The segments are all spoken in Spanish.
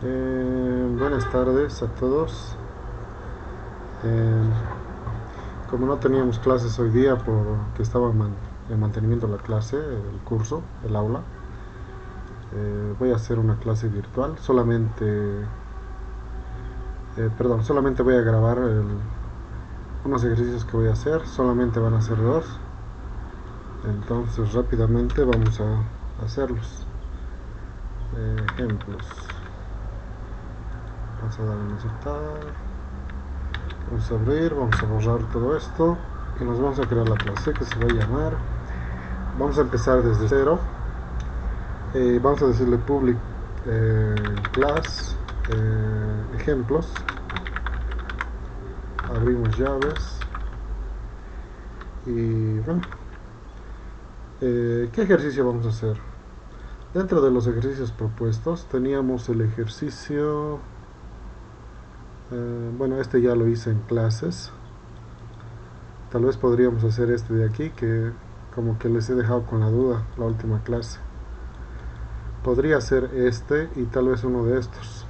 Buenas tardes a todos. Eh, Como no teníamos clases hoy día porque estaba en mantenimiento de la clase, el curso, el aula, voy a hacer una clase virtual. Solamente voy a grabar unos ejercicios que voy a hacer. Solamente van a ser dos. Entonces rápidamente vamos a hacerlos. Ejemplos. Vamos a dar en aceptar. Vamos a abrir, vamos a borrar todo esto y nos vamos a crear la clase que se va a llamar. Vamos a empezar desde cero. Vamos a decirle public class ejemplos. Abrimos llaves y bueno, ¿qué ejercicio vamos a hacer? Dentro de los ejercicios propuestos teníamos el ejercicio, bueno, este ya lo hice en clases. Tal vez podríamos hacer este de aquí, que como que les he dejado con la duda la última clase. Podría ser este y tal vez uno de estos.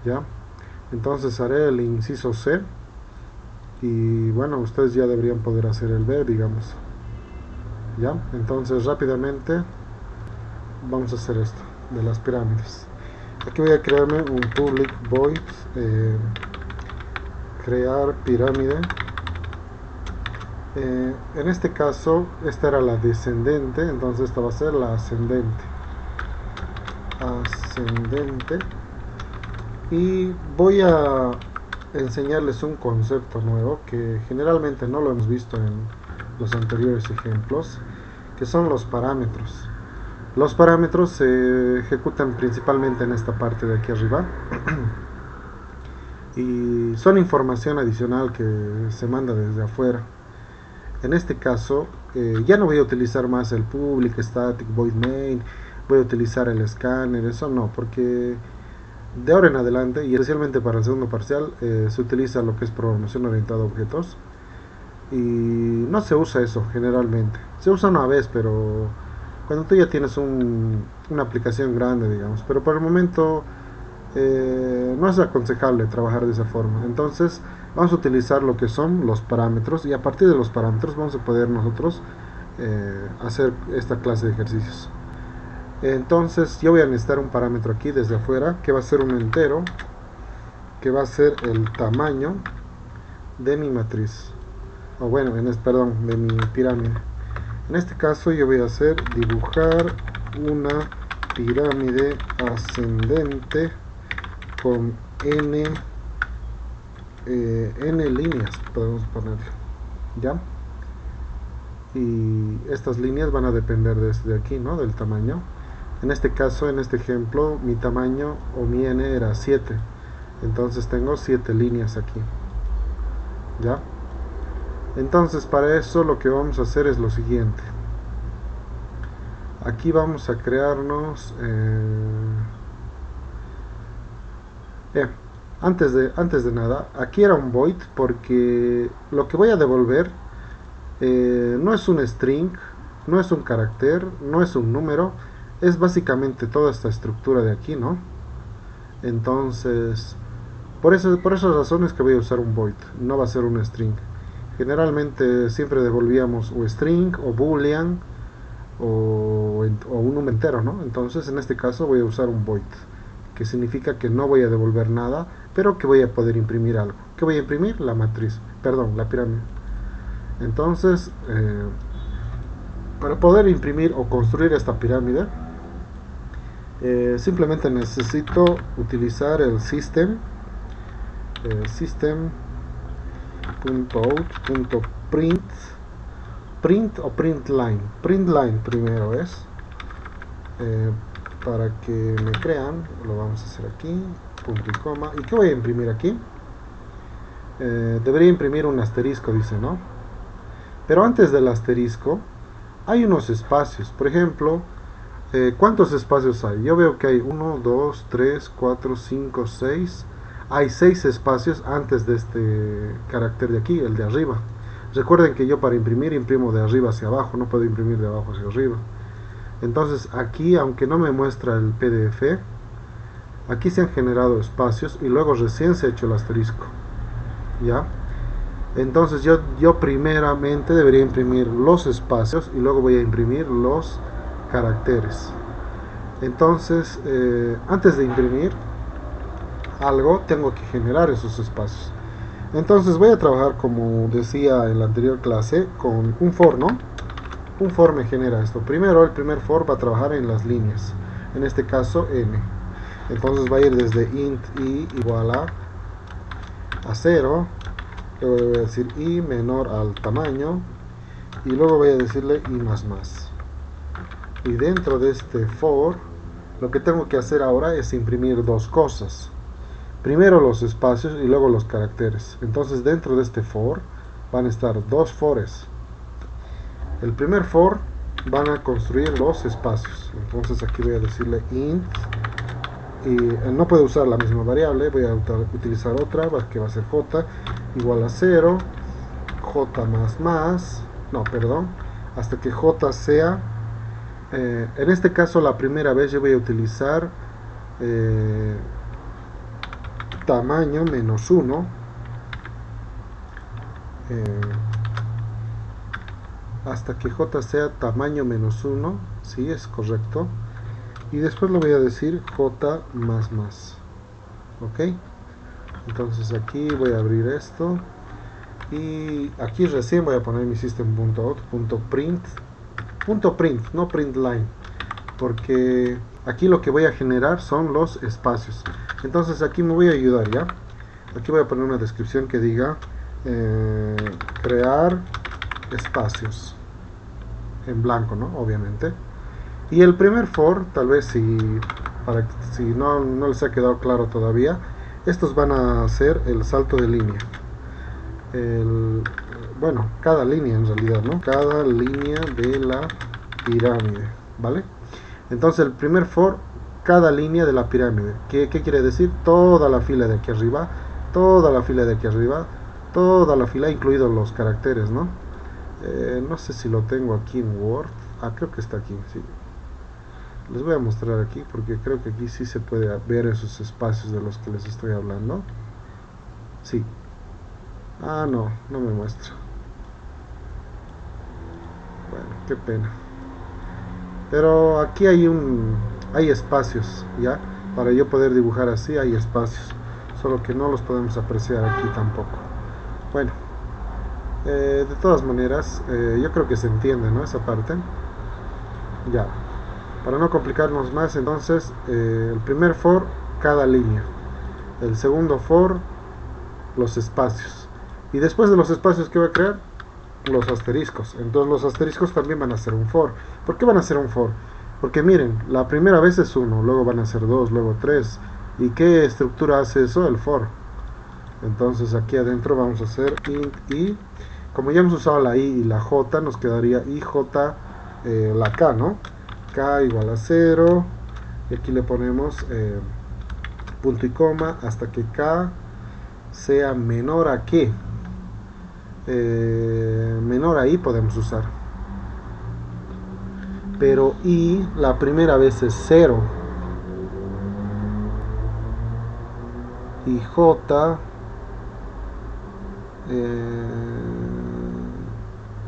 ¿Ya? Entonces haré el inciso C y bueno, ustedes ya deberían poder hacer el B, digamos. ¿Ya? Entonces rápidamente vamos a hacer esto de las pirámides. Aquí voy a crearme un public void crear pirámide. En este caso, esta era la descendente, entonces esta va a ser la ascendente. Ascendente. Y voy a enseñarles un concepto nuevo que generalmente no lo hemos visto en los anteriores ejemplos, que son los parámetros. Los parámetros se ejecutan principalmente en esta parte de aquí arriba y son información adicional que se manda desde afuera. En este caso, ya no voy a utilizar más el public static void main, voy a utilizar el scanner, eso no, porque de ahora en adelante, y especialmente para el segundo parcial, se utiliza lo que es programación orientada a objetos y no se usa eso generalmente. Se usa una vez, pero cuando tú ya tienes una aplicación grande, digamos. Pero por el momento no es aconsejable trabajar de esa forma. Entonces vamos a utilizar lo que son los parámetros y a partir de los parámetros vamos a poder nosotros hacer esta clase de ejercicios. Entonces yo voy a necesitar un parámetro aquí desde afuera que va a ser un entero, que va a ser el tamaño de mi matriz, o bueno, perdón, de mi pirámide. En este caso yo voy a hacer dibujar una pirámide ascendente con n líneas, podemos ponerle, ¿ya? Y estas líneas van a depender desde aquí, ¿no? Del tamaño. En este caso, en este ejemplo, mi tamaño o mi n era 7. Entonces tengo 7 líneas aquí. ¿Ya? Entonces para eso lo que vamos a hacer es lo siguiente. Aquí vamos a crearnos... antes de nada, aquí era un void porque lo que voy a devolver no es un string, no es un carácter, no es un número, es básicamente toda esta estructura de aquí, ¿no? Entonces, por esas razones que voy a usar un void, no va a ser un string. Generalmente siempre devolvíamos o string o boolean o un número entero, ¿no? Entonces en este caso voy a usar un void, que significa que no voy a devolver nada, pero que voy a poder imprimir algo. ¿Qué voy a imprimir? La matriz, perdón, la pirámide. Entonces, para poder imprimir o construir esta pirámide, simplemente necesito utilizar el system.out.print print o print line primero es para que me crean, lo vamos a hacer aquí, punto y coma. ¿Y qué voy a imprimir aquí? Debería imprimir un asterisco, dice, ¿no? Pero antes del asterisco hay unos espacios. Por ejemplo, ¿cuántos espacios hay? Yo veo que hay 1, 2, 3, 4, 5, 6. Hay 6 espacios antes de este carácter de aquí, el de arriba. Recuerden que yo para imprimir imprimo de arriba hacia abajo, no puedo imprimir de abajo hacia arriba. Entonces aquí, aunque no me muestra el PDF, aquí se han generado espacios y luego recién se ha hecho el asterisco, ¿ya? Entonces yo primeramente debería imprimir los espacios y luego voy a imprimir los caracteres. Entonces, antes de imprimir algo, tengo que generar esos espacios. Entonces voy a trabajar, como decía en la anterior clase, con un for, ¿no? Un for me genera esto. Primero, el primer for va a trabajar en las líneas. En este caso, n. Entonces va a ir desde int i igual a 0. Luego le voy a decir i menor al tamaño. Y luego voy a decirle i más más. Y dentro de este for, lo que tengo que hacer ahora es imprimir dos cosas. Primero los espacios y luego los caracteres. Entonces dentro de este for van a estar dos fores. El primer for van a construir los espacios. Entonces aquí voy a decirle int. Y no puedo usar la misma variable. Voy a utilizar otra que va a ser j igual a 0. J más más. No, perdón. Hasta que j sea... en este caso la primera vez yo voy a utilizar... tamaño menos 1 hasta que j sea tamaño menos 1, sí, es correcto, y después le voy a decir j más más, ok. Entonces aquí voy a abrir esto y aquí recién voy a poner mi system.out.print, no print line, porque aquí lo que voy a generar son los espacios. Entonces aquí me voy a ayudar, ¿ya? Aquí voy a poner una descripción que diga crear espacios en blanco, ¿no? Obviamente. Y el primer for, tal vez si no les ha quedado claro todavía, estos van a ser el salto de línea. Bueno, cada línea en realidad, ¿no? Cada línea de la pirámide, ¿vale? Entonces el primer for, cada línea de la pirámide. ¿Qué quiere decir? Toda la fila de aquí arriba, toda la fila de aquí arriba, toda la fila, incluidos los caracteres, ¿no? No sé si lo tengo aquí en Word. Creo que está aquí, sí. Les voy a mostrar aquí porque creo que aquí sí se puede ver esos espacios de los que les estoy hablando. Sí. No me muestra. Bueno, qué pena. Pero aquí hay espacios, ¿ya? Para yo poder dibujar así hay espacios, solo que no los podemos apreciar aquí tampoco. Bueno, de todas maneras, yo creo que se entiende, ¿no? Esa parte. Ya, para no complicarnos más, entonces, el primer for, cada línea. El segundo for, los espacios. Y después de los espacios, ¿qué voy a crear? Los asteriscos. Entonces los asteriscos también van a ser un for. ¿Por qué van a ser un for? Porque miren, la primera vez es 1, luego van a ser 2, luego 3. ¿Y qué estructura hace eso? El for. Entonces aquí adentro vamos a hacer int i. Como ya hemos usado la i y la j, nos quedaría ij, la k, ¿no? K igual a 0. Y aquí le ponemos punto y coma hasta que k sea menor a qué. Menor a i podemos usar, pero i la primera vez es 0 y j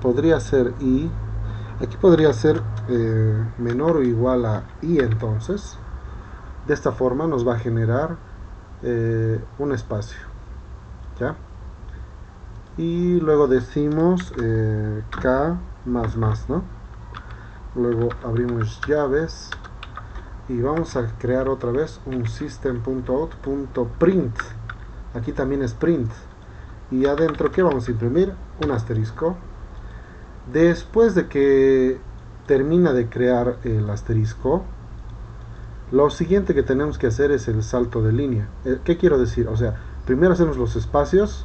podría ser i, aquí podría ser menor o igual a i. Entonces de esta forma nos va a generar un espacio, ¿ya? Y luego decimos k más más, ¿no? Luego abrimos llaves y vamos a crear otra vez un system.out.print. Aquí también es print. Y adentro, ¿qué vamos a imprimir? Un asterisco. Después de que termina de crear el asterisco, lo siguiente que tenemos que hacer es el salto de línea. ¿Qué quiero decir? O sea, primero hacemos los espacios,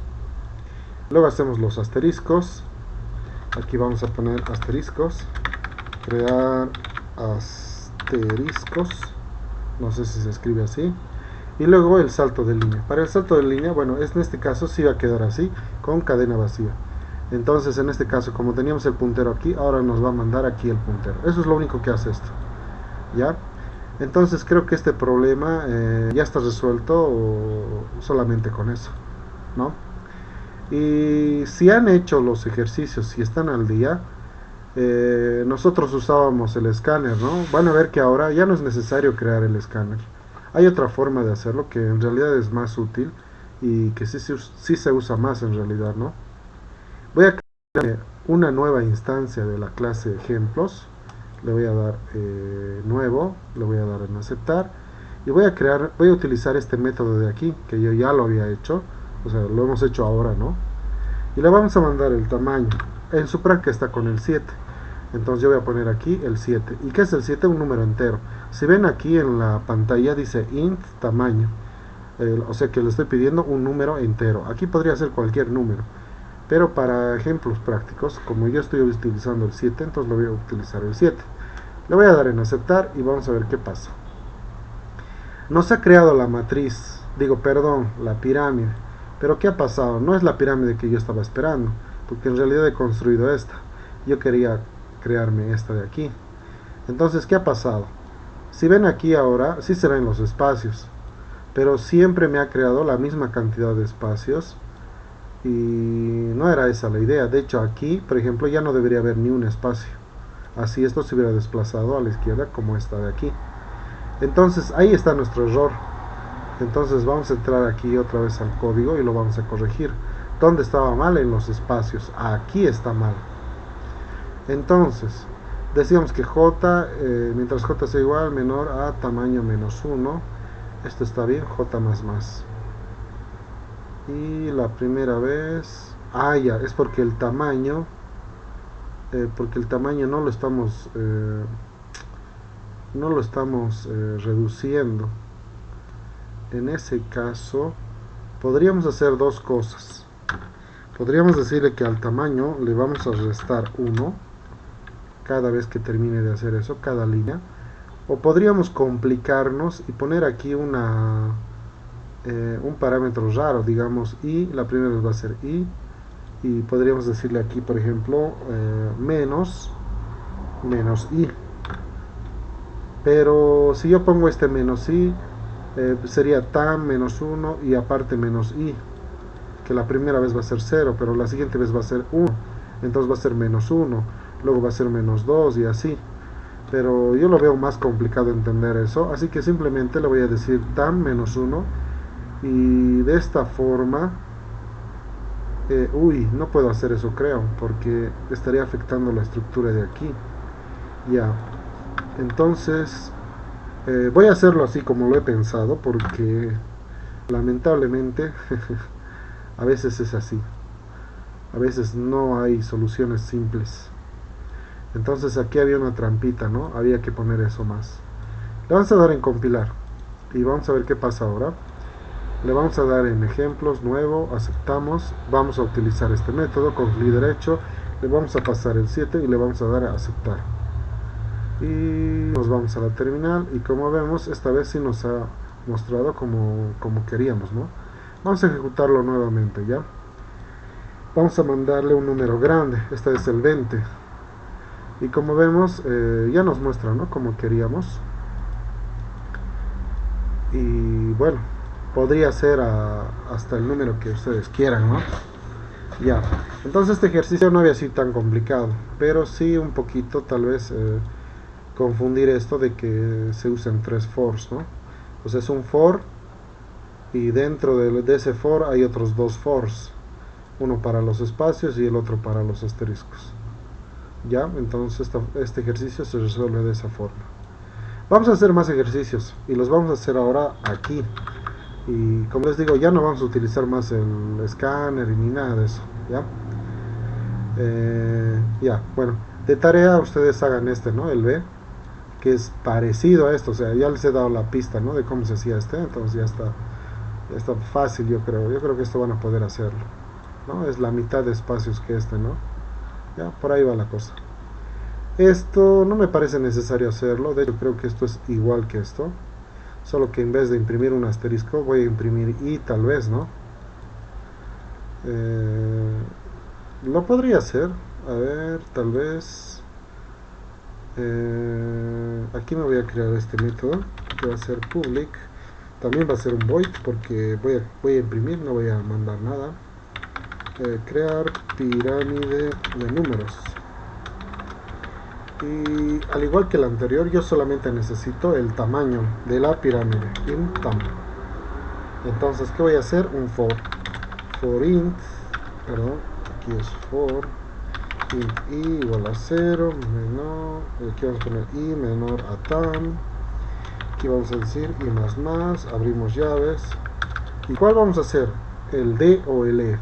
luego hacemos los asteriscos. Aquí vamos a poner asteriscos, crear asteriscos, no sé si se escribe así, y luego el salto de línea. Para el salto de línea, bueno, en este caso sí va a quedar así, con cadena vacía. Entonces en este caso, como teníamos el puntero aquí, ahora nos va a mandar aquí el puntero. Eso es lo único que hace esto, ¿ya? Entonces creo que este problema ya está resuelto solamente con eso, ¿no? Y si han hecho los ejercicios, si están al día, nosotros usábamos el escáner, ¿no? Van a ver que ahora ya no es necesario crear el escáner. Hay otra forma de hacerlo que en realidad es más útil y que sí se usa más en realidad, ¿no? Voy a crear una nueva instancia de la clase ejemplos. Le voy a dar nuevo, le voy a dar en aceptar y voy a utilizar este método de aquí que yo ya lo había hecho, o sea, lo hemos hecho ahora, ¿no? Y le vamos a mandar el tamaño. En su práctica está con el 7. Entonces yo voy a poner aquí el 7. ¿Y qué es el 7? Un número entero. Si ven aquí en la pantalla dice int tamaño. O sea que le estoy pidiendo un número entero. Aquí podría ser cualquier número. Pero para ejemplos prácticos, como yo estoy utilizando el 7, entonces lo voy a utilizar el 7. Le voy a dar en aceptar y vamos a ver qué pasa. Nos ha creado la matriz, perdón, la pirámide. Pero ¿qué ha pasado? No es la pirámide que yo estaba esperando, porque en realidad he construido esta. Yo quería crearme esta de aquí. Entonces, ¿qué ha pasado? Si ven aquí ahora, sí se ven los espacios, pero siempre me ha creado la misma cantidad de espacios y no era esa la idea. De hecho, aquí, por ejemplo, ya no debería haber ni un espacio. Así esto se hubiera desplazado a la izquierda como esta de aquí. Entonces, ahí está nuestro error. Entonces vamos a entrar aquí otra vez al código y lo vamos a corregir. ¿Dónde estaba mal? En los espacios. Aquí está mal. Entonces, decíamos que j, mientras j sea igual, menor a tamaño menos 1. Esto está bien, j más más. Y la primera vez... ya, es porque el tamaño... no lo estamos... reduciendo. En ese caso, podríamos hacer dos cosas. Podríamos decirle que al tamaño le vamos a restar 1 cada vez que termine de hacer eso, cada línea. O podríamos complicarnos y poner aquí un parámetro raro, digamos i, la primera vez va a ser i, y podríamos decirle aquí, por ejemplo, menos i. Pero si yo pongo este menos i, sería tan menos 1 y aparte menos i, que la primera vez va a ser 0, pero la siguiente vez va a ser 1, entonces va a ser menos 1, luego va a ser menos 2 y así. Pero yo lo veo más complicado entender eso, así que simplemente le voy a decir tan menos 1 y de esta forma, no puedo hacer eso creo, porque estaría afectando la estructura de aquí. Ya, entonces voy a hacerlo así como lo he pensado, porque lamentablemente a veces es así, a veces no hay soluciones simples. Entonces aquí había una trampita, ¿no? Había que poner eso más. Le vamos a dar en compilar y vamos a ver qué pasa ahora. Le vamos a dar en ejemplos, nuevo, aceptamos, vamos a utilizar este método con clic derecho, le vamos a pasar el 7 y le vamos a dar a aceptar. Y nos vamos a la terminal y como vemos, esta vez sí nos ha mostrado como queríamos, ¿no? Vamos a ejecutarlo nuevamente, ¿ya? Vamos a mandarle un número grande, este es el 20. Y como vemos, ya nos muestra, ¿no? Como queríamos. Y bueno, podría ser hasta el número que ustedes quieran, ¿no? Ya, entonces este ejercicio no había sido tan complicado, pero sí un poquito tal vez confundir esto de que se usen tres fors, ¿no? O sea, es un for y dentro de ese for hay otros dos fors, uno para los espacios y el otro para los asteriscos. Ya, entonces este ejercicio se resuelve de esa forma. Vamos a hacer más ejercicios y los vamos a hacer ahora aquí. Y como les digo, ya no vamos a utilizar más el escáner ni nada de eso. ¿Ya? Bueno, de tarea ustedes hagan este, ¿no? El B, que es parecido a esto. O sea, ya les he dado la pista, ¿no? De cómo se hacía este. Entonces ya está fácil, yo creo. Yo creo que esto van a poder hacerlo, ¿no? Es la mitad de espacios que este, ¿no? Ya, por ahí va la cosa. Esto no me parece necesario hacerlo. De hecho, creo que esto es igual que esto. Solo que en vez de imprimir un asterisco, voy a imprimir i tal vez, ¿no? Lo podría hacer. A ver, tal vez. Aquí me voy a crear este método que va a ser public. También va a ser un void porque voy a imprimir, no voy a mandar nada. Crear pirámide de números. Y al igual que el anterior, yo solamente necesito el tamaño de la pirámide, int tam. Entonces, ¿qué voy a hacer? Un for int, perdón, aquí es for int i igual a 0 menor, aquí vamos a poner i menor a tam, aquí vamos a decir i más más, abrimos llaves. ¿Y cuál vamos a hacer? ¿El d o el e?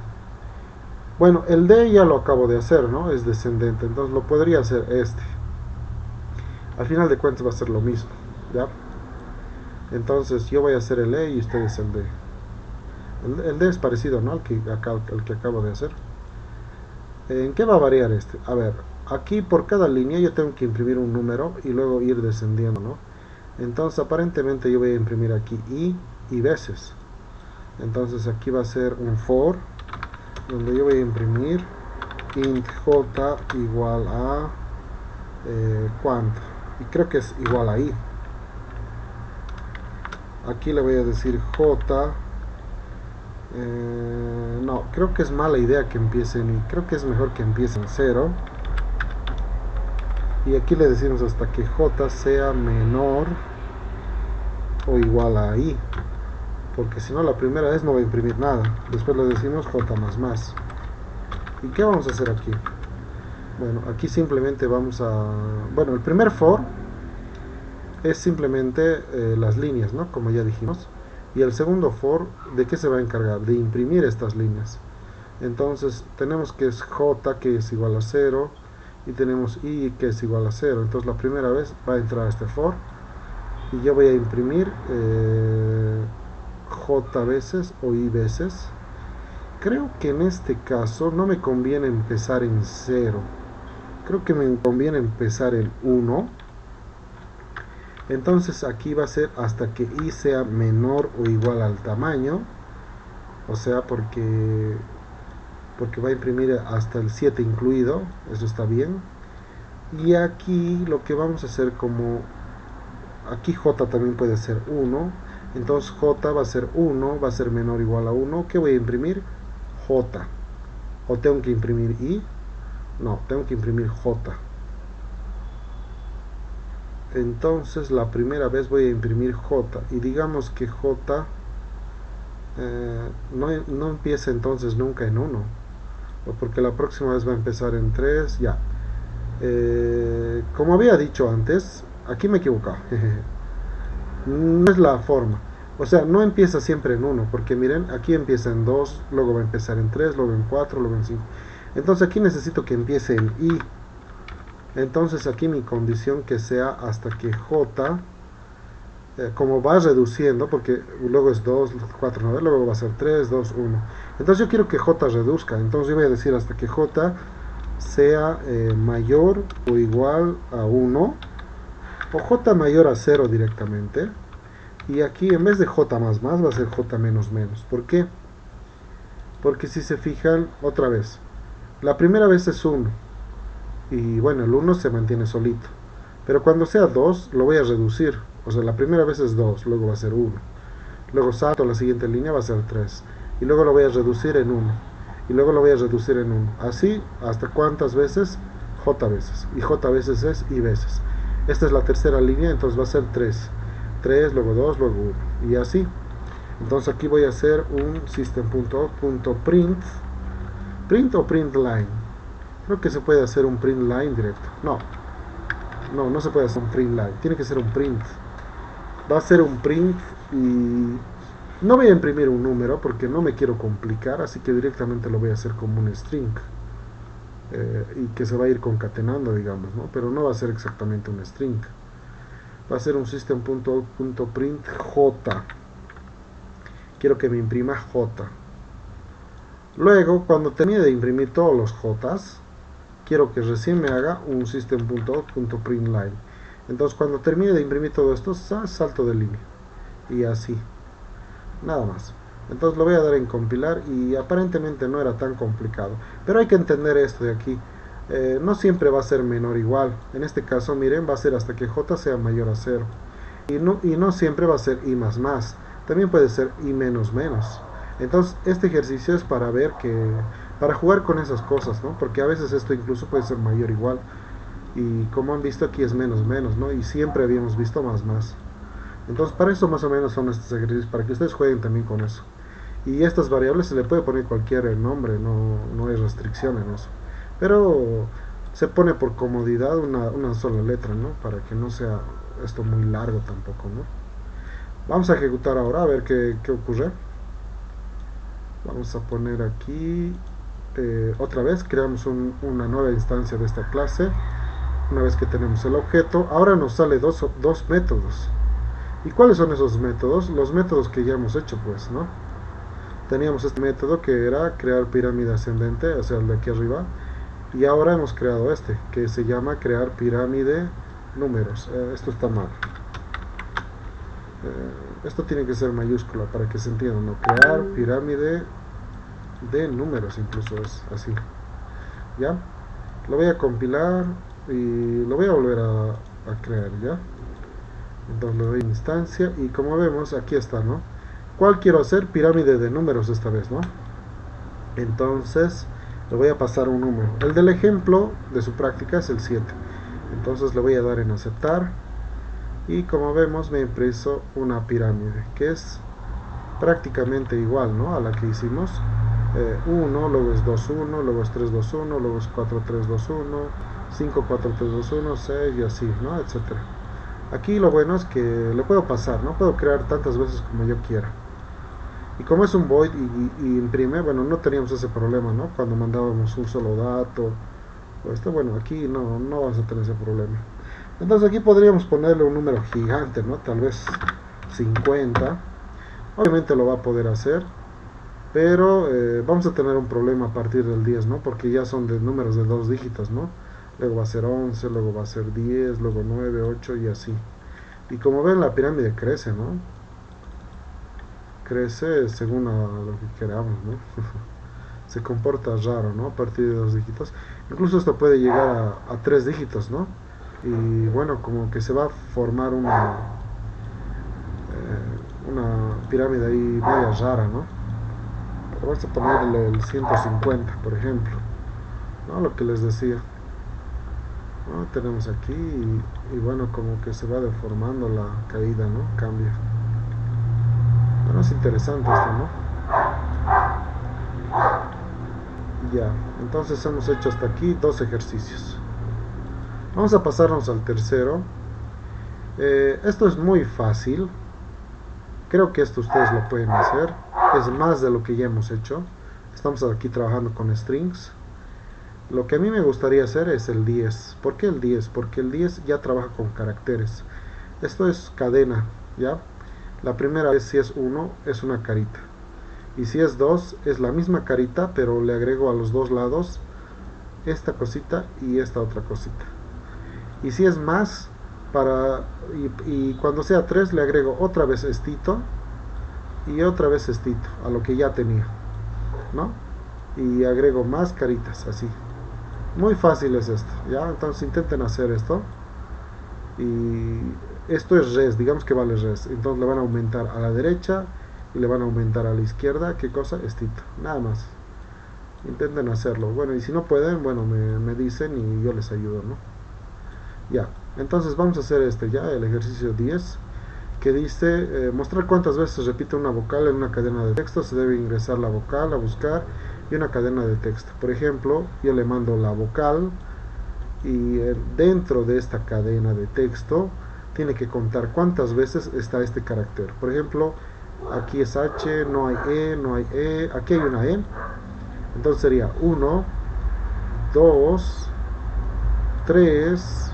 Bueno, el d ya lo acabo de hacer, ¿no? Es descendente, entonces lo podría hacer este. Al final de cuentas va a ser lo mismo, ¿ya? Entonces yo voy a hacer el E y ustedes el D. El D es parecido, ¿no? Al que acabo de hacer. ¿En qué va a variar este? A ver, aquí por cada línea yo tengo que imprimir un número y luego ir descendiendo, ¿no? Entonces aparentemente yo voy a imprimir aquí I y veces. Entonces aquí va a ser un for, donde yo voy a imprimir int j igual a ¿cuánto? Y creo que es igual a i. Aquí le voy a decir j. No, creo que es mala idea que empiece en i. Creo que es mejor que empiece en 0. Y aquí le decimos hasta que j sea menor o igual a i. Porque si no, la primera vez no va a imprimir nada. Después le decimos j más más. ¿Y qué vamos a hacer aquí? Bueno, aquí simplemente vamos a... Bueno, el primer for es simplemente las líneas, ¿no? Como ya dijimos. Y el segundo for, ¿de qué se va a encargar? De imprimir estas líneas. Entonces tenemos que es j que es igual a 0 y tenemos i que es igual a 0. Entonces la primera vez va a entrar este for y yo voy a imprimir j veces o i veces. Creo que en este caso no me conviene empezar en 0. Creo que me conviene empezar en 1. Entonces aquí va a ser hasta que i sea menor o igual al tamaño. O sea, porque va a imprimir hasta el 7 incluido. Eso está bien. Y aquí lo que vamos a hacer, como aquí j también puede ser 1. Entonces j va a ser 1, va a ser menor o igual a 1. ¿Qué voy a imprimir? J. ¿O tengo que imprimir i? No, tengo que imprimir j. Entonces la primera vez voy a imprimir j. Y digamos que j no empieza entonces nunca en 1. Porque la próxima vez va a empezar en 3. Ya. Como había dicho antes, aquí me he equivocado. No es la forma. O sea, no empieza siempre en 1, porque miren, aquí empieza en 2, luego va a empezar en 3, luego en 4, luego en 5. Entonces aquí necesito que empiece en i. Entonces aquí mi condición que sea hasta que j, como va reduciendo, porque luego es 2, 4, 9, luego va a ser 3, 2, 1. Entonces yo quiero que j reduzca. Entonces yo voy a decir hasta que j sea mayor o igual a 1, o j mayor a 0 directamente. Y aquí en vez de j más más va a ser j menos menos. ¿Por qué? Porque si se fijan, otra vez, la primera vez es 1 y bueno, el 1 se mantiene solito, pero cuando sea 2 lo voy a reducir. O sea, la primera vez es 2, luego va a ser 1, luego salto a la siguiente línea, va a ser 3 y luego lo voy a reducir en 1 y luego lo voy a reducir en 1, así hasta cuántas veces, j veces, y j veces es i veces. Esta es la tercera línea, entonces va a ser 3, luego 2, luego 1 y así. Entonces aquí voy a hacer un system.out.print, print o print line. Creo que se puede hacer un print line directo. No se puede hacer un print line, tiene que ser un print. Va a ser un print y no voy a imprimir un número porque no me quiero complicar, así que directamente lo voy a hacer como un string. Y que se va a ir concatenando, digamos, ¿no? Pero no va a ser exactamente un string. Va a ser un system.out.print j. Quiero que me imprima j. Luego, cuando termine de imprimir todos los j's, quiero que recién me haga un system.out.println. Entonces, cuando termine de imprimir todo esto, salto de línea. Y así. Nada más. Entonces lo voy a dar en compilar y aparentemente no era tan complicado. Pero hay que entender esto de aquí. no siempre va a ser menor o igual. En este caso, miren, va a ser hasta que j sea mayor a 0. Y no siempre va a ser i más más. También puede ser i menos menos. Entonces, este ejercicio es para ver para jugar con esas cosas, ¿no? Porque a veces esto incluso puede ser mayor o igual. Y como han visto aquí es menos menos, ¿no? Y siempre habíamos visto más más. Entonces, para eso más o menos son estos ejercicios, para que ustedes jueguen también con eso. Y estas variables se le puede poner cualquier nombre, no hay restricción en eso. Pero se pone por comodidad una sola letra, ¿no? Para que no sea esto muy largo tampoco, ¿no? Vamos a ejecutar ahora a ver qué ocurre. Vamos a poner aquí, otra vez creamos una nueva instancia de esta clase. Una vez que tenemos el objeto, ahora nos sale dos métodos. ¿Y cuáles son esos métodos? Los métodos que ya hemos hecho, pues, ¿no? Teníamos este método que era crear pirámide ascendente, o sea, el de aquí arriba. Y ahora hemos creado este, que se llama crear pirámide números. Esto está mal. Esto tiene que ser mayúscula para que se entienda, ¿no? Crear pirámide de números, incluso es así. ¿Ya? Lo voy a compilar y lo voy a volver a crear, ¿ya? Entonces le doy instancia y como vemos, aquí está, ¿no? ¿Cuál quiero hacer? Pirámide de números esta vez, ¿no? Entonces le voy a pasar un número. El del ejemplo de su práctica es el 7. Entonces le voy a dar en aceptar. Y como vemos me impreso una pirámide que es prácticamente igual, ¿no? A la que hicimos. 1, luego es 2, 1, luego es 3, 2, 1, luego es 4, 3, 2, 1, 5, 4, 3, 2, 1, 6 y así, ¿no? Etcétera. Aquí lo bueno es que le puedo pasar, ¿no? Puedo crear tantas veces como yo quiera. Y como es un void y imprime, bueno, no teníamos ese problema, ¿no? Cuando mandábamos un solo dato. Bueno, aquí no vamos a tener ese problema. Entonces aquí podríamos ponerle un número gigante, ¿no? Tal vez 50. Obviamente lo va a poder hacer. Pero vamos a tener un problema a partir del 10, ¿no? Porque ya son de números de 2 dígitos, ¿no? Luego va a ser 11, luego va a ser 10, luego 9, 8 y así. Y como ven, la pirámide crece, ¿no? Crece según lo que queramos, ¿no? Se comporta raro, ¿no? A partir de 2 dígitos. Incluso esto puede llegar a 3 dígitos, ¿no? Y bueno, como que se va a formar una pirámide ahí media rara, ¿no? Vamos a ponerle el 150, por ejemplo, ¿no? Lo que les decía, ¿no? Tenemos aquí y bueno, como que se va deformando la caída, ¿no? Cambia. Bueno, es interesante esto, ¿no? Ya, entonces hemos hecho hasta aquí 2 ejercicios. Vamos a pasarnos al tercero. Esto es muy fácil. Creo que esto ustedes lo pueden hacer. Es más de lo que ya hemos hecho. Estamos aquí trabajando con strings. Lo que a mí me gustaría hacer es el 10. ¿Por qué el 10? Porque el 10 ya trabaja con caracteres. Esto es cadena, ¿ya? La primera vez, si es 1, es una carita. Y si es 2, es la misma carita, pero le agrego a los dos lados esta cosita y esta otra cosita. Y si es más, y cuando sea 3 le agrego otra vez estito y otra vez estito a lo que ya tenía, ¿no? Y agrego más caritas, así. Muy fácil es esto, ¿ya? Entonces intenten hacer esto. Y esto es res, digamos que vale res. Entonces le van a aumentar a la derecha y le van a aumentar a la izquierda. ¿Qué cosa? Estito, nada más. Intenten hacerlo. Bueno, y si no pueden, bueno, me dicen y yo les ayudo, ¿no? Ya, entonces vamos a hacer el ejercicio 10, que dice mostrar cuántas veces se repite una vocal en una cadena de texto. Se debe ingresar la vocal a buscar y una cadena de texto. Por ejemplo, yo le mando la vocal y dentro de esta cadena de texto tiene que contar cuántas veces está este carácter. Por ejemplo, aquí es H, no hay E, no hay E, aquí hay una E. Entonces sería 1, 2, 3,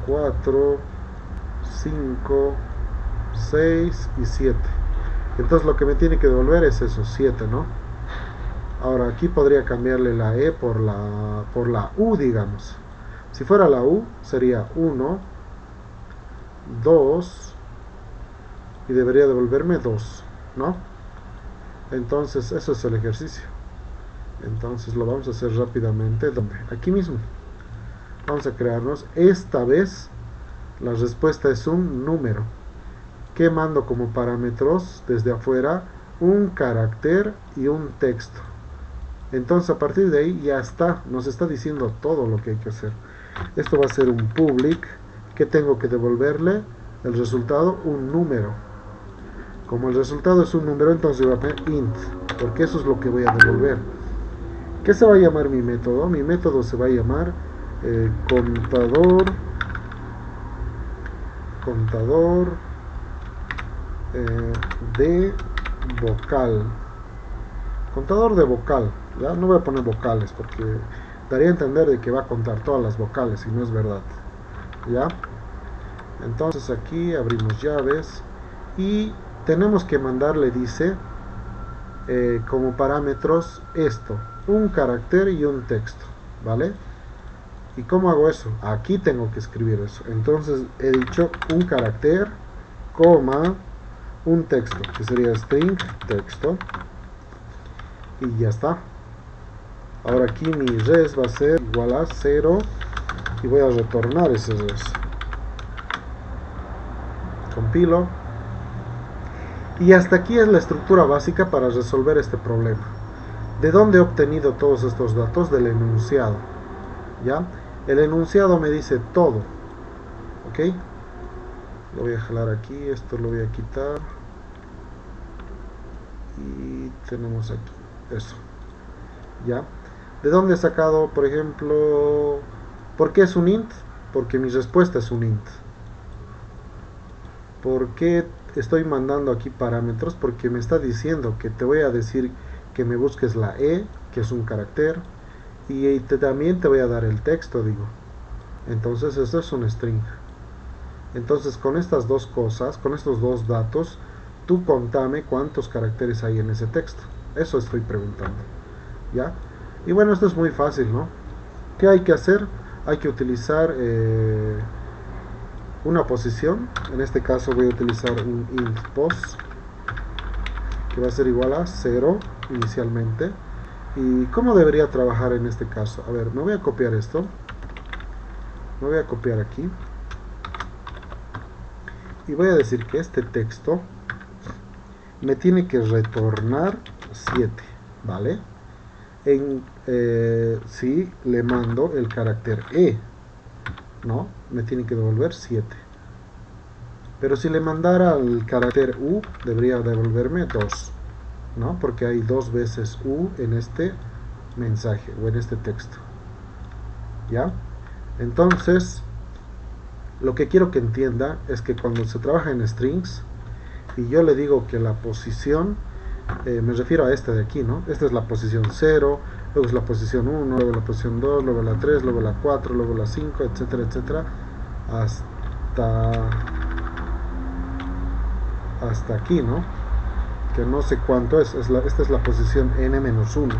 4, 5, 6 y 7. Entonces lo que me tiene que devolver es eso, 7, ¿no? Ahora aquí podría cambiarle la E por la U, digamos. Si fuera la U sería 1, 2 y debería devolverme 2, ¿no? Entonces eso es el ejercicio. Entonces lo vamos a hacer rápidamente. ¿Dónde? Aquí mismo. Vamos a crearnos. Esta vez la respuesta es un número. Que mando como parámetros desde afuera un carácter y un texto. Entonces a partir de ahí ya está. Nos está diciendo todo lo que hay que hacer. Esto va a ser un public. Que tengo que devolverle el resultado, un número. Como el resultado es un número, entonces voy a poner int, porque eso es lo que voy a devolver. ¿Qué se va a llamar mi método? Mi método se va a llamar contador de vocal. Contador de vocal. ¿Ya? No voy a poner vocales porque daría a entender de que va a contar todas las vocales y no es verdad. ¿Ya? Entonces aquí abrimos llaves y tenemos que mandarle, dice, como parámetros esto, un carácter y un texto, ¿vale? ¿Y cómo hago eso? Aquí tengo que escribir eso. Entonces he dicho un carácter, coma, un texto, que sería string, texto, y ya está. Ahora aquí mi res va a ser igual a 0 y voy a retornar ese res. Compilo. Y hasta aquí es la estructura básica para resolver este problema. ¿De dónde he obtenido todos estos datos? Del enunciado. ¿Ya? El enunciado me dice todo. ¿Ok? Lo voy a jalar aquí, esto lo voy a quitar. Y tenemos aquí eso. ¿Ya? ¿De dónde he sacado, por ejemplo, por qué es un int? Porque mi respuesta es un int. ¿Por qué estoy mandando aquí parámetros? Porque me está diciendo que te voy a decir que me busques la e, que es un carácter, y también te voy a dar el texto, digo. Entonces esto es un string. Entonces con estas dos cosas, con estos dos datos, tú contame cuántos caracteres hay en ese texto. Eso estoy preguntando. ¿Ya? Y bueno, esto es muy fácil, ¿no? ¿Qué hay que hacer? Hay que utilizar una posición. En este caso voy a utilizar un int post, que va a ser igual a 0 inicialmente. ¿Y cómo debería trabajar en este caso? A ver, me voy a copiar esto. Me voy a copiar aquí. Y voy a decir que este texto me tiene que retornar 7, ¿vale? Si le mando el carácter e, ¿no? Me tiene que devolver 7. Pero si le mandara el carácter u, debería devolverme 2, ¿no? Porque hay 2 veces u en este mensaje o en este texto. ¿Ya? Entonces, lo que quiero que entienda es que cuando se trabaja en strings y yo le digo que la posición, me refiero a esta de aquí, ¿no? Esta es la posición 0, luego es la posición 1, luego la posición 2, luego la 3, luego la 4, luego la 5, etcétera, etcétera, hasta aquí, ¿no? Que no sé cuánto es, esta es la posición n-1,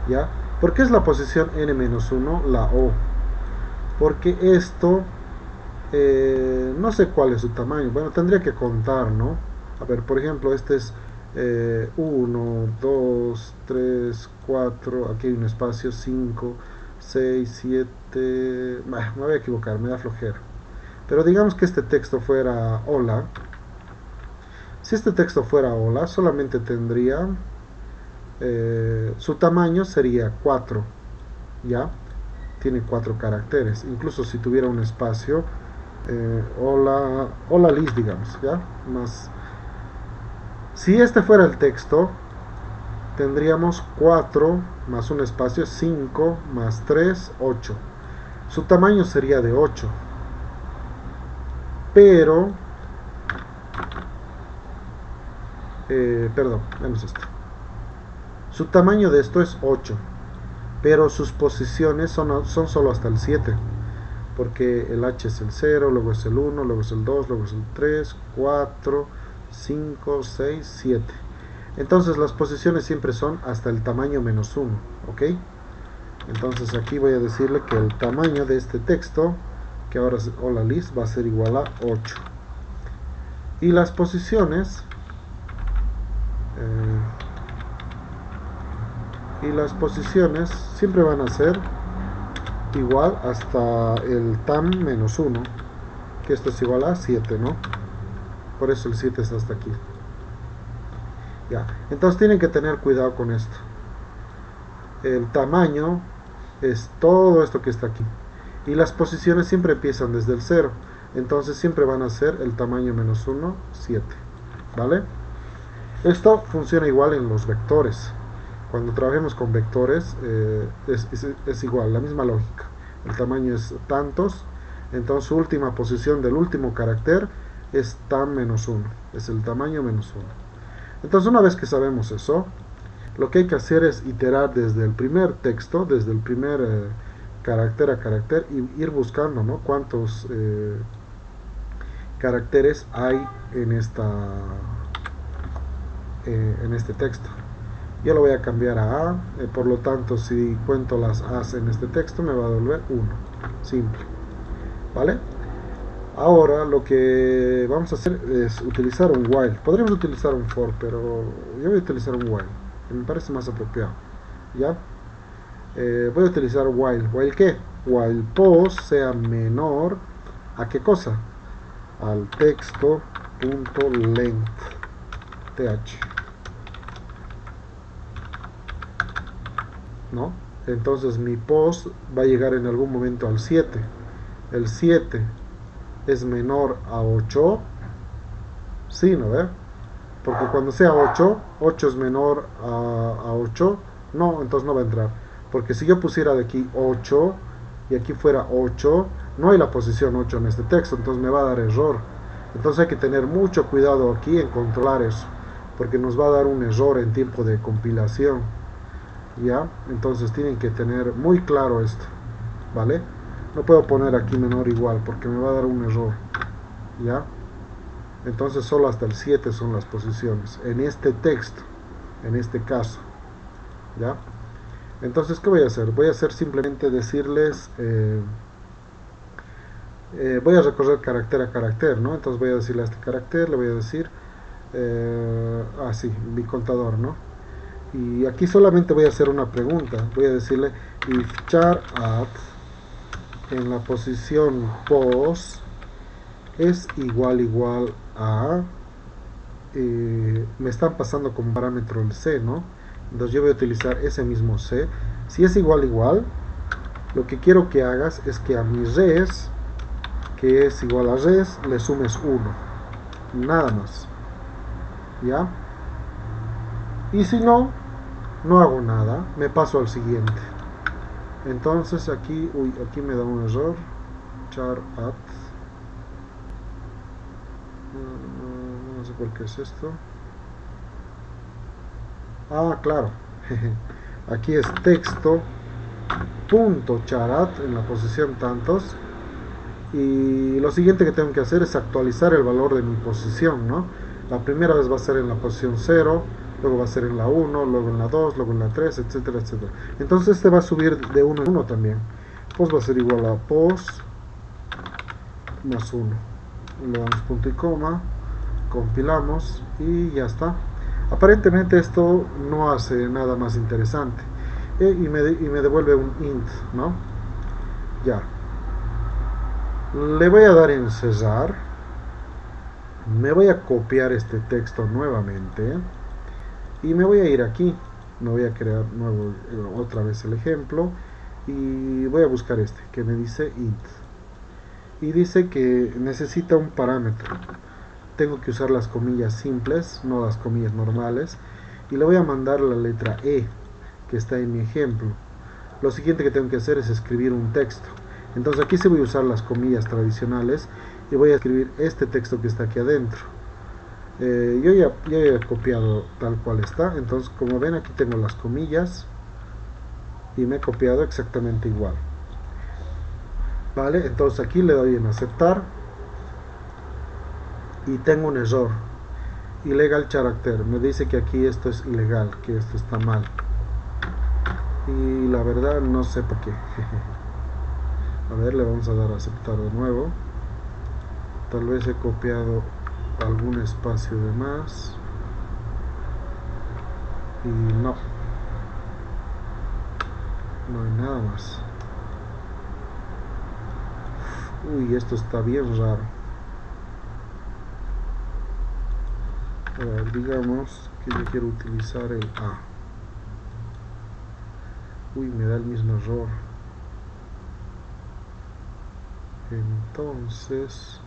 ¿ya? ¿Por qué es la posición n-1? La O. Porque esto, no sé cuál es su tamaño, bueno, tendría que contar, ¿no? A ver, por ejemplo, este es 1, 2, 3, 4, aquí hay un espacio, 5, 6, 7, me voy a equivocar, me da flojera. Pero digamos que este texto fuera hola. Si este texto fuera hola, solamente tendría, su tamaño sería 4, ¿ya? Tiene 4 caracteres. Incluso si tuviera un espacio, hola Liz, digamos, ¿ya? Más. Si este fuera el texto, tendríamos 4 más un espacio, 5 más 3, 8. Su tamaño sería de 8. Pero, perdón, vemos esto. Su tamaño de esto es 8. Pero sus posiciones son solo hasta el 7. Porque el H es el 0, luego es el 1, luego es el 2, luego es el 3, 4, 5, 6, 7. Entonces las posiciones siempre son hasta el tamaño menos 1, ¿ok? Entonces aquí voy a decirle que el tamaño de este texto, que ahora es hola Liz, va a ser igual a 8. Y las posiciones, y las posiciones siempre van a ser igual hasta el tam menos 1, que esto es igual a 7, ¿no? Por eso el 7 está hasta aquí. Ya, entonces tienen que tener cuidado con esto. El tamaño es todo esto que está aquí. Y las posiciones siempre empiezan desde el 0. Entonces siempre van a ser el tamaño menos 1, 7. ¿Vale? Esto funciona igual en los vectores. Cuando trabajemos con vectores es igual, la misma lógica. El tamaño es tantos, entonces su última posición del último carácter es tam menos 1, es el tamaño menos 1. Entonces una vez que sabemos eso, lo que hay que hacer es iterar desde el primer texto, desde el primer carácter a carácter, y ir buscando, ¿no?, cuántos caracteres hay en este texto. Yo lo voy a cambiar a A, por lo tanto si cuento las A's en este texto me va a devolver 1, simple, ¿vale? Ahora lo que vamos a hacer es utilizar un while. Podríamos utilizar un for, pero yo voy a utilizar un while, que me parece más apropiado, ¿ya? Voy a utilizar while. ¿While qué? While post sea menor a ¿qué cosa? Al texto.length, th, ¿no? Entonces mi post va a llegar en algún momento al 7. El 7 es menor a 8. Sí, ¿no ve? Porque cuando sea 8, 8 es menor a 8, no, entonces no va a entrar. Porque si yo pusiera de aquí 8 y aquí fuera 8, no hay la posición 8 en este texto, entonces me va a dar error. Entonces hay que tener mucho cuidado aquí en controlar eso, porque nos va a dar un error en tiempo de compilación. ¿Ya? Entonces tienen que tener muy claro esto, ¿vale? No puedo poner aquí menor igual porque me va a dar un error, ¿ya? Entonces solo hasta el 7 son las posiciones en este texto, en este caso, ¿ya? Entonces, ¿qué voy a hacer? Voy a hacer simplemente decirles, voy a recorrer carácter a carácter, ¿no? Entonces voy a decirle a este carácter, le voy a decir, sí, mi contador, ¿no? Y aquí solamente voy a hacer una pregunta. Voy a decirle if char at en la posición post es igual a me están pasando como parámetro el c, ¿no? Entonces yo voy a utilizar ese mismo c. Si es igual, lo que quiero que hagas es que a mi res, que es igual a res, le sumes 1, nada más, ¿ya? Y si no, no hago nada, me paso al siguiente. Entonces aquí, aquí me da un error. Char at, no sé por qué es esto. Claro. Aquí es texto punto charat en la posición tantos, y lo siguiente que tengo que hacer es actualizar el valor de mi posición, ¿no? La primera vez va a ser en la posición 0, luego va a ser en la 1, luego en la 2, luego en la 3, etcétera, etcétera. Entonces este va a subir de 1 en 1 también. Post va a ser igual a post más 1. Le damos punto y coma, compilamos y ya está. Aparentemente esto no hace nada más interesante. Y me devuelve un int, ¿no? Ya. Le voy a dar en cerrar. Me voy a copiar este texto nuevamente. Y me voy a ir aquí. Me voy a crear otra vez el ejemplo. Y voy a buscar este, que me dice int. Y dice que necesita un parámetro. Tengo que usar las comillas simples, no las comillas normales. Y le voy a mandar la letra E, que está en mi ejemplo. Lo siguiente que tengo que hacer es escribir un texto. Entonces aquí sí voy a usar las comillas tradicionales y voy a escribir este texto que está aquí adentro. Yo ya he copiado tal cual está. Entonces, como ven, aquí tengo las comillas y me he copiado exactamente igual. Vale, entonces aquí le doy en aceptar y tengo un error. Illegal character, me dice que aquí esto es ilegal, que esto está mal. Y la verdad no sé por qué. A ver, le vamos a dar a aceptar de nuevo. Tal vez he copiado algún espacio de más. Y no. no hay nada más. Uy, esto está bien raro. A ver, digamos que yo quiero utilizar el A. Uy, me da el mismo error. Entonces,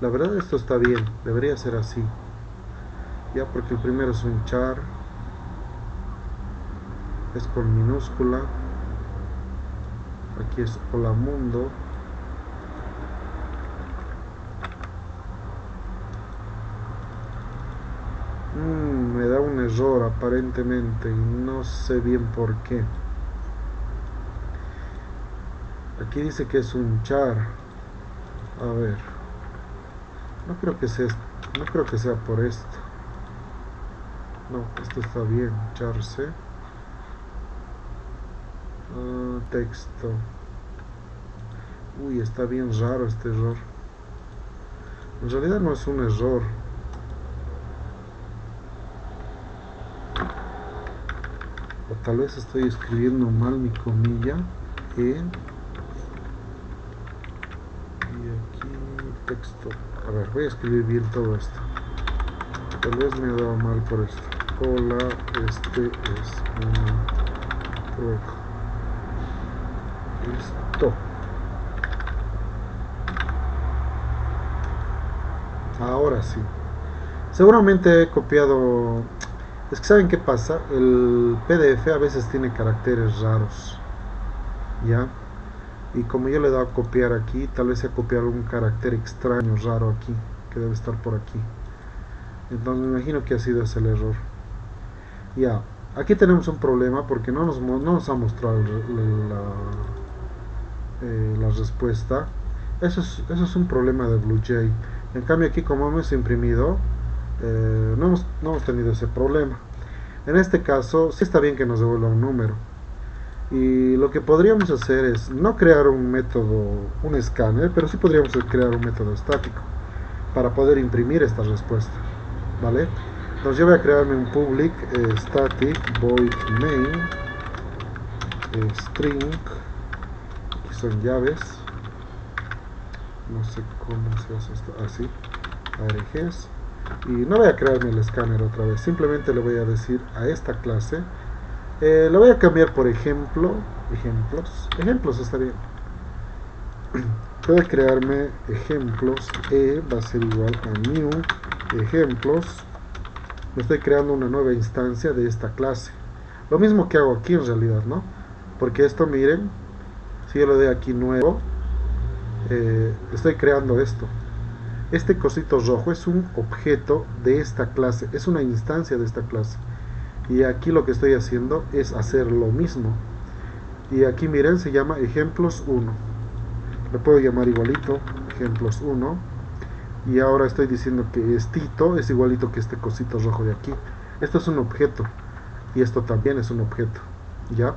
la verdad esto está bien, debería ser así. Ya, porque el primero es un char, es con minúscula. Aquí es hola mundo. Me da un error aparentemente y no sé bien por qué. Aquí dice que es un char. A ver, no creo que sea, no creo que sea por esto. No, esto está bien, char C. Texto. Uy, está bien raro este error. En realidad no es un error. O tal vez estoy escribiendo mal mi comilla. Y aquí texto. A ver, voy a escribir bien todo esto. Tal vez me he dado mal por esto. Hola, este es una prueba. Listo. Ahora sí. Seguramente he copiado. Es que ¿saben qué pasa? El PDF a veces tiene caracteres raros. ¿Ya? Y como yo le he dado a copiar aquí, tal vez he copiado un carácter extraño, raro aquí, que debe estar por aquí. Entonces me imagino que ha sido ese el error. Ya, aquí tenemos un problema porque no nos ha mostrado la respuesta. Eso es un problema de BlueJ. En cambio aquí como hemos imprimido, no hemos tenido ese problema. En este caso, sí está bien que nos devuelva un número. Y lo que podríamos hacer es no crear un método, un escáner, pero sí podríamos crear un método estático para poder imprimir esta respuesta, ¿vale? Entonces yo voy a crearme un public static void main string, aquí son llaves, no sé cómo se hace esto, así, args, y no voy a crearme el escáner otra vez, simplemente le voy a decir a esta clase, lo voy a cambiar por ejemplos está bien. Voy a crearme ejemplos, va a ser igual a new ejemplos. Me estoy creando una nueva instancia de esta clase. Lo mismo que hago aquí en realidad, ¿no? Porque esto, miren, si yo le doy aquí nuevo, estoy creando esto. Este cosito rojo es un objeto de esta clase, es una instancia de esta clase. Y aquí lo que estoy haciendo es hacer lo mismo. Y aquí miren, se llama ejemplos 1. Le puedo llamar igualito, ejemplos 1. Y ahora estoy diciendo que estito es igualito que este cosito rojo de aquí. Esto es un objeto. Y esto también es un objeto. ¿Ya?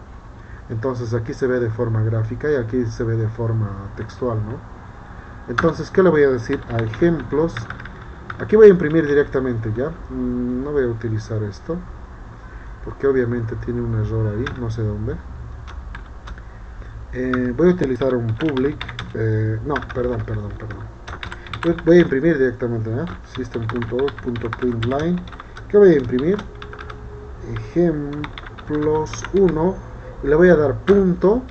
Entonces aquí se ve de forma gráfica y aquí se ve de forma textual, ¿no? Entonces, ¿qué le voy a decir a ejemplos? Aquí voy a imprimir directamente, ¿ya? No voy a utilizar esto. Porque obviamente tiene un error ahí, no sé dónde. Voy a utilizar un public. No, perdón. Voy a imprimir directamente, ¿eh? System.out.println. ¿Qué voy a imprimir? Ejemplos 1. Y le voy a dar punto.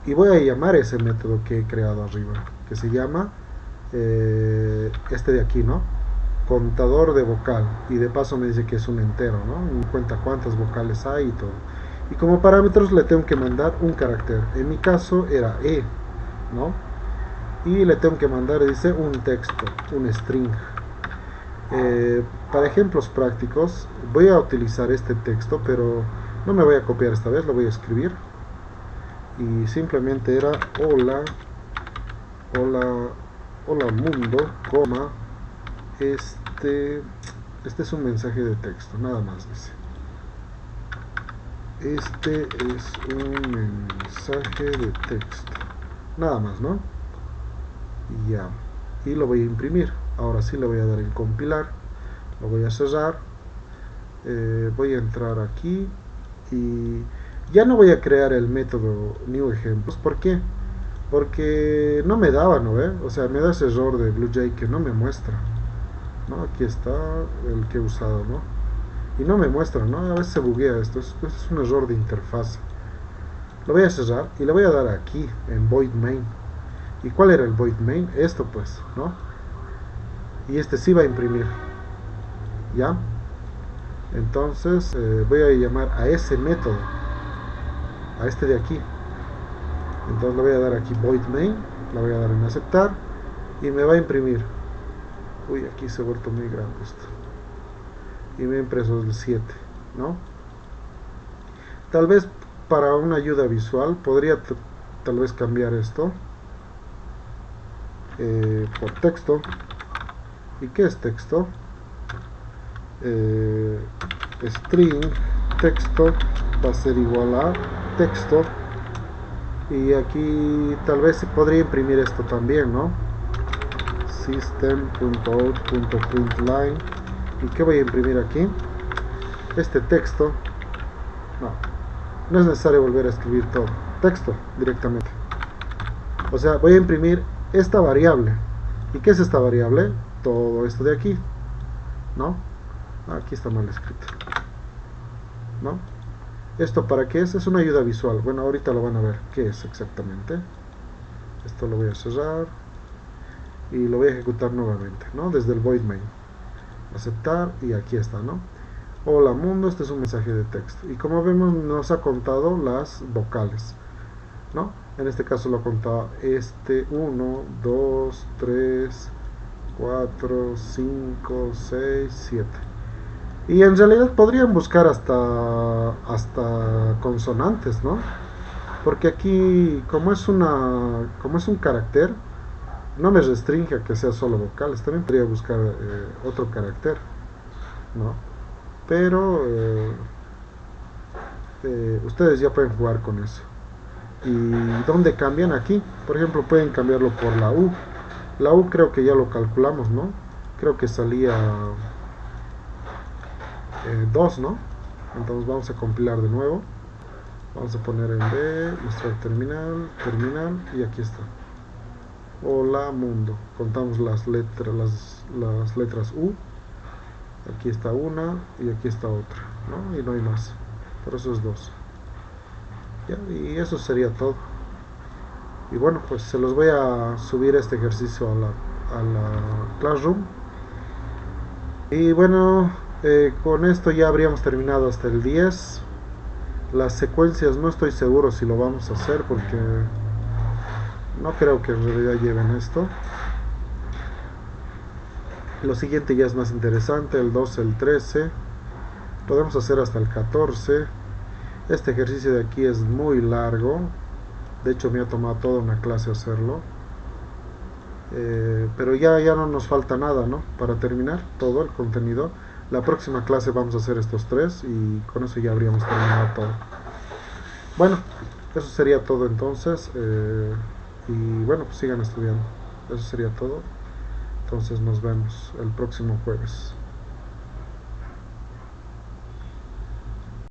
Y voy a llamar ese método que he creado arriba. Que se llama este de aquí, ¿no? Contador de vocal. Y de paso me dice que es un entero, ¿no? Me cuenta cuántas vocales hay y todo. Y como parámetros le tengo que mandar un carácter. En mi caso era E, ¿no? Y le tengo que mandar, dice, un texto, un string. Para ejemplos prácticos voy a utilizar este texto, pero no me voy a copiar esta vez, lo voy a escribir. Y simplemente era hola mundo, coma, este es un mensaje de texto, nada más dice. Este es un mensaje de texto, nada más, ¿no? Y ya, y lo voy a imprimir. Ahora sí le voy a dar en compilar, lo voy a cerrar, voy a entrar aquí y Ya no voy a crear el método new ejemplos. ¿Por qué? Porque no me daba, ¿no ve? O sea, me da ese error de BlueJ que no me muestra, ¿no? Aquí está el que he usado, ¿no? Y no me muestra, ¿no? A veces se buguea esto, es un error de interfaz. Lo voy a cerrar y le voy a dar aquí, en void main. ¿Y cuál era el void main? Esto pues, ¿no? Y este sí va a imprimir, ¿ya? Entonces voy a llamar a ese método, a este de aquí. Entonces le voy a dar aquí void main, la voy a dar en aceptar y me va a imprimir. Uy, aquí se ha vuelto muy grande esto. Y me ha impreso el 7, ¿no? Tal vez para una ayuda visual podría tal vez cambiar esto por texto. ¿Y qué es texto? Eh, String texto va a ser igual a texto. Y aquí tal vez se podría imprimir esto también, ¿no? System.out.println. ¿Y qué voy a imprimir aquí? Este texto. No es necesario volver a escribir todo. Texto directamente. O sea, voy a imprimir esta variable. ¿Y qué es esta variable? Todo esto de aquí, ¿no? Aquí está mal escrito, ¿no? ¿Esto para qué es? Es una ayuda visual. Bueno, ahorita lo van a ver qué es exactamente. Esto lo voy a cerrar y lo voy a ejecutar nuevamente, ¿no? Desde el void main. Aceptar y aquí está, ¿no? Hola mundo, este es un mensaje de texto. Y como vemos nos ha contado las vocales, ¿no? En este caso lo contaba 1, 2, 3, 4, 5, 6, 7. Y en realidad podrían buscar hasta consonantes, ¿no? Porque aquí, como es un carácter, no me restringe a que sea solo vocales. También podría buscar otro carácter, ¿no? Pero ustedes ya pueden jugar con eso. ¿Y dónde cambian? Aquí, por ejemplo, pueden cambiarlo por la U. La U creo que ya lo calculamos, ¿no? Creo que salía 2, ¿no? Entonces vamos a compilar de nuevo. Vamos a poner en B, mostrar terminal, y aquí está. Hola mundo. Contamos las letras U. Aquí está una y aquí está otra, ¿no? Y no hay más. Por eso es 2. ¿Ya? Y eso sería todo. Y bueno, pues se los voy a subir este ejercicio a la Classroom. Y bueno, con esto ya habríamos terminado hasta el 10. Las secuencias no estoy seguro si lo vamos a hacer porque no creo que en realidad lleven esto. Lo siguiente ya es más interesante, el 12, el 13. Podemos hacer hasta el 14. Este ejercicio de aquí es muy largo. De hecho me ha tomado toda una clase hacerlo. Pero ya no nos falta nada, ¿no? Para terminar todo el contenido. La próxima clase vamos a hacer estos 3 y con eso ya habríamos terminado todo. Bueno, eso sería todo entonces. Y bueno, pues sigan estudiando. Eso sería todo. Entonces nos vemos el próximo jueves.